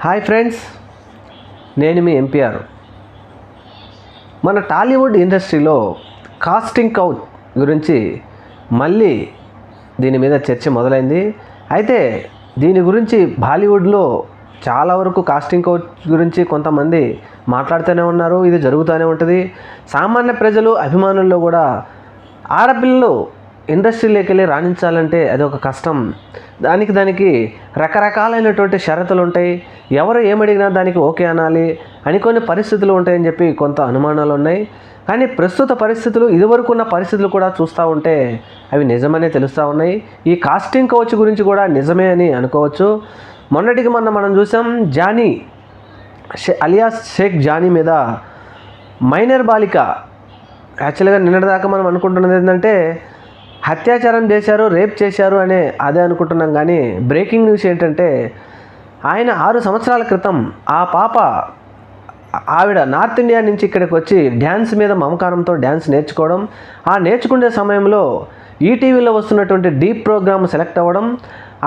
Hi friends, నేను మీ MPR. మన టాలీవుడ్ ఇండస్ట్రీలో కాస్టింగ్ కౌచ్ గురించి మళ్ళీ దీని మీద చర్చ మొదలైంది. అయితే దీని గురించి బాలీవుడ్లో చాలా వరకు కాస్టింగ్ కౌచ్ గురించి కొంతమంది మాట్లాడుతూనే ఉన్నారు. ఇది జరుగుతూనే ఉంటుంది. సామాన్య ప్రజలు అభిమానుల్లో కూడా ఆడపిల్లలు ఇండస్ట్రీలోకి వెళ్ళి రాణించాలంటే అది ఒక కష్టం. దానికి రకరకాలైనటువంటి షరతులు ఉంటాయి. ఎవరు ఏమడిగినా దానికి ఓకే అనాలి అని కొన్ని పరిస్థితులు ఉంటాయని చెప్పి కొంత అనుమానాలు ఉన్నాయి. కానీ ప్రస్తుత పరిస్థితులు, ఇదివరకు ఉన్న పరిస్థితులు కూడా చూస్తూ ఉంటే అవి నిజమనే తెలుస్తూ ఉన్నాయి. ఈ కాస్టింగ్ కౌచ్ గురించి కూడా నిజమే అని అనుకోవచ్చు. మొన్నటికి మనం చూసాం, జానీ అలియాస్ షేక్ జానీ మీద మైనర్ బాలిక, యాక్చువల్గా నిన్నటిదాకా మనం అనుకుంటున్నది ఏంటంటే అత్యాచారం చేశారు, రేప్ చేశారు అనే అదే అనుకుంటున్నాం. కానీ బ్రేకింగ్ న్యూస్ ఏంటంటే ఆయన 6 సంవత్సరాల క్రితం ఆ పాప ఆవిడ నార్త్ ఇండియా నుంచి ఇక్కడికి వచ్చి డ్యాన్స్ మీద మమకారంతో డ్యాన్స్ నేర్చుకోవడం, ఆ నేర్చుకునే సమయంలో ఈటీవీలో వస్తున్నటువంటి డీప్ ప్రోగ్రామ్ సెలెక్ట్ అవ్వడం,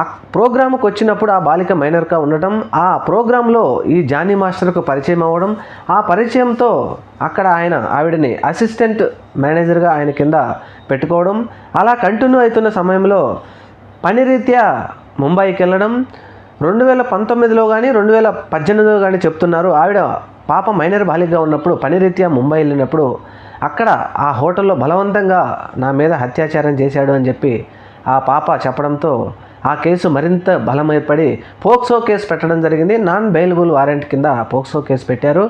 ఆ ప్రోగ్రామ్కి వచ్చినప్పుడు ఆ బాలిక మైనర్గా ఉండటం, ఆ ప్రోగ్రాంలో ఈ జానీ మాస్టర్కు పరిచయం అవ్వడం, ఆ పరిచయంతో అక్కడ ఆవిడని అసిస్టెంట్ మేనేజర్గా ఆయన కింద పెట్టుకోవడం, అలా కంటిన్యూ అవుతున్న సమయంలో పని రీత్యా ముంబైకి వెళ్ళడం, 2019లో కానీ 2018లో కానీ చెప్తున్నారు. ఆవిడ పాప మైనర్ బాలికగా ఉన్నప్పుడు పని రీత్యా ముంబై వెళ్ళినప్పుడు అక్కడ ఆ హోటల్లో బలవంతంగా నా మీద అత్యాచారం చేశాడు అని చెప్పి ఆ పాప చెప్పడంతో ఆ కేసు మరింత బలమైపడి పోక్సో కేసు పెట్టడం జరిగింది. నాన్ బెయిలబుల్ వారెంట్ కింద పోక్సో కేసు పెట్టారు.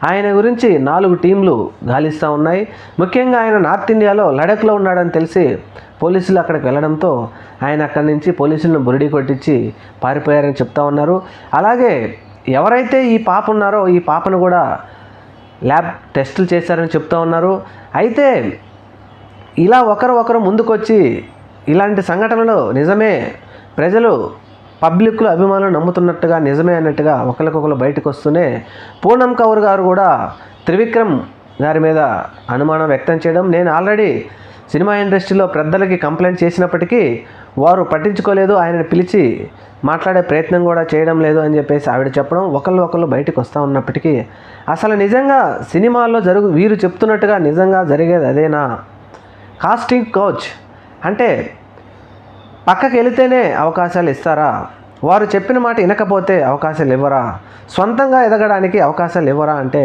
ఆయన గురించి 4 టీంలు గాలిస్తూ ఉన్నాయి. ముఖ్యంగా ఆయన నార్త్ ఇండియాలో లడఖ్లో ఉన్నాడని తెలిసి పోలీసులు అక్కడికి వెళ్ళడంతో ఆయన అక్కడి నుంచి పోలీసులను బురిడి కొట్టించి పారిపోయారని చెప్తా ఉన్నారు. అలాగే ఎవరైతే ఈ పాప ఉన్నారో ఈ పాపను కూడా ల్యాబ్ టెస్టులు చేశారని చెప్తూ ఉన్నారు. అయితే ఇలా ఒకరు ముందుకొచ్చి ఇలాంటి సంఘటనలు నిజమే, ప్రజలు పబ్లిక్లో అభిమానులు నమ్ముతున్నట్టుగా నిజమే అన్నట్టుగా ఒకరికొకరు బయటకు వస్తూనే పూనం కౌర్ గారు కూడా త్రివిక్రమ్ గారి మీద అనుమానం వ్యక్తం చేయడం, నేను ఆల్రెడీ సినిమా ఇండస్ట్రీలో పెద్దలకి కంప్లైంట్ చేసినప్పటికీ వారు పట్టించుకోలేదు, ఆయనను పిలిచి మాట్లాడే ప్రయత్నం కూడా చేయడం లేదు అని చెప్పేసి ఆవిడ చెప్పడం, ఒకళ్ళు బయటకు వస్తూ ఉన్నప్పటికీ అసలు నిజంగా సినిమాల్లో వీరు చెప్తున్నట్టుగా నిజంగా జరిగేది అదేనా? కాస్టింగ్ కౌచ్ అంటే పక్కకి వెళితేనే అవకాశాలు ఇస్తారా? వారు చెప్పిన మాట వినకపోతే అవకాశాలు ఇవ్వరా? సొంతంగా ఎదగడానికి అవకాశాలు ఇవ్వరా అంటే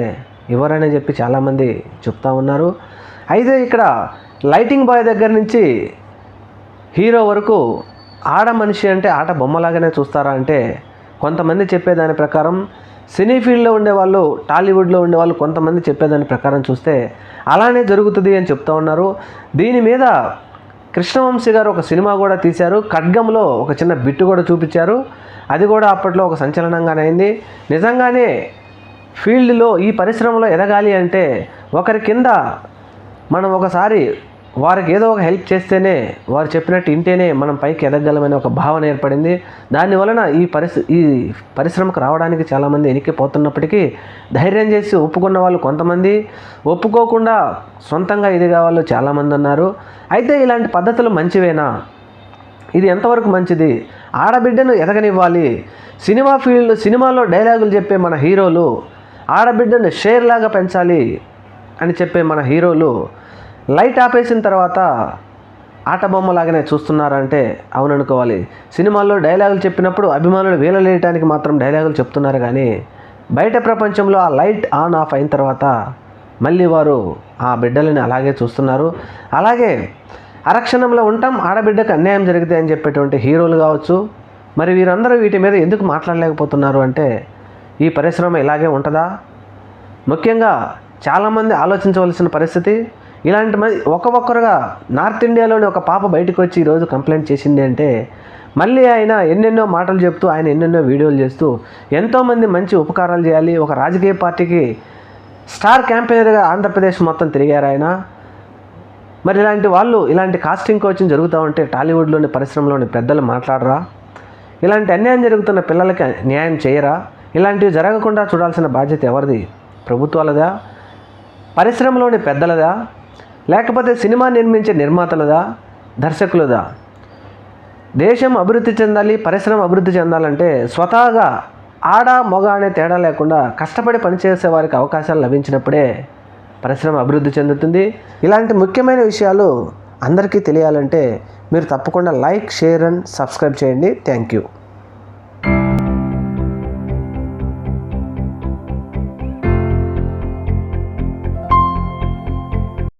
ఇవ్వరని చెప్పి చాలామంది చెప్తా ఉన్నారు. అయితే ఇక్కడ లైటింగ్ బాయ్ దగ్గర నుంచి హీరో వరకు ఆడ మనిషి అంటే ఆట బొమ్మలాగానే చూస్తారా అంటే కొంతమంది చెప్పేదాని ప్రకారం, సినీ ఫీల్డ్లో ఉండేవాళ్ళు, టాలీవుడ్లో ఉండేవాళ్ళు కొంతమంది చెప్పేదాని ప్రకారం చూస్తే అలానే జరుగుతుంది అని చెప్తా ఉన్నారు. దీని మీద కృష్ణవంశీ గారు ఒక సినిమా కూడా తీశారు. ఖడ్గంలో ఒక చిన్న బిట్టు కూడా చూపించారు. అది కూడా అప్పట్లో ఒక సంచలనంగానే అయింది. నిజంగానే ఫీల్డ్లో ఈ పరిశ్రమలో ఎదగాలి అంటే ఒకరి కింద మనం ఒకసారి వారికి ఏదో ఒక హెల్ప్ చేస్తేనే, వారు చెప్పినట్టు ఇంటేనే మనం పైకి ఎదగలమనే ఒక భావన ఏర్పడింది. దానివలన ఈ పరిశ్రమకు రావడానికి చాలామంది ఎనికిపోతున్నప్పటికీ ధైర్యం చేసి ఒప్పుకున్న వాళ్ళు కొంతమంది, ఒప్పుకోకుండా సొంతంగా ఎదిగే వాళ్ళు చాలామంది ఉన్నారు. అయితే ఇలాంటి పద్ధతులు మంచివేనా? ఇది ఎంతవరకు మంచిది? ఆడబిడ్డను ఎదగనివ్వాలి. సినిమాలో డైలాగులు చెప్పే మన హీరోలు ఆడబిడ్డను షేర్లాగా పెంచాలి అని చెప్పే మన హీరోలు లైట్ ఆపేసిన తర్వాత ఆట బొమ్మలాగానే చూస్తున్నారంటే అవుననుకోవాలి. సినిమాల్లో డైలాగులు చెప్పినప్పుడు అభిమానులు వేలలేయటానికి మాత్రం డైలాగులు చెప్తున్నారు, కానీ బయట ప్రపంచంలో ఆ లైట్ ఆన్ ఆఫ్ అయిన తర్వాత మళ్ళీ వారు ఆ బిడ్డలని అలాగే చూస్తున్నారు. అలాగే అరక్షణంలో ఉంటాం, ఆడబిడ్డకు అన్యాయం జరిగితే అని చెప్పేటువంటి హీరోలు కావచ్చు. మరి వీరందరూ వీటి మీద ఎందుకు మాట్లాడలేకపోతున్నారు అంటే ఈ పరిశ్రమ ఇలాగే ఉంటుందా? ముఖ్యంగా చాలామంది ఆలోచించవలసిన పరిస్థితి. ఇలాంటి ఒక్కొక్కరుగా నార్త్ ఇండియాలోని ఒక పాప బయటకు వచ్చి ఈరోజు కంప్లైంట్ చేసింది అంటే మళ్ళీ ఆయన ఎన్నెన్నో మాటలు చెప్తూ, ఆయన ఎన్నెన్నో వీడియోలు చేస్తూ ఎంతోమంది మంచి ఉపకారాలు చేయాలి. ఒక రాజకీయ పార్టీకి స్టార్ క్యాంపెయినర్గా ఆంధ్రప్రదేశ్ మొత్తం తిరిగారు ఆయన. మరి ఇలాంటి కాస్టింగ్ కోచింగ్ జరుగుతూ ఉంటే టాలీవుడ్లోని పరిశ్రమలోని పెద్దలు మాట్లాడరా? ఇలాంటి అన్యాయం జరుగుతున్న పిల్లలకి న్యాయం చేయరా? ఇలాంటివి జరగకుండా చూడాల్సిన బాధ్యత ఎవరిది? ప్రభుత్వాలదా? పరిశ్రమలోని పెద్దలదా? లేకపోతే సినిమా నిర్మించే నిర్మాతలదా? దర్శకులదా? దేశం అభివృద్ధి చెందాలి, పరిశ్రమ అభివృద్ధి చెందాలంటే స్వతహాగా ఆడ మగ అనే తేడా లేకుండా కష్టపడి పనిచేసే వారికి అవకాశాలు లభించినప్పుడే పరిశ్రమ అభివృద్ధి చెందుతుంది. ఇలాంటి ముఖ్యమైన విషయాలు అందరికీ తెలియాలంటే మీరు తప్పకుండా లైక్, షేర్ అండ్ సబ్స్క్రైబ్ చేయండి. Thank you.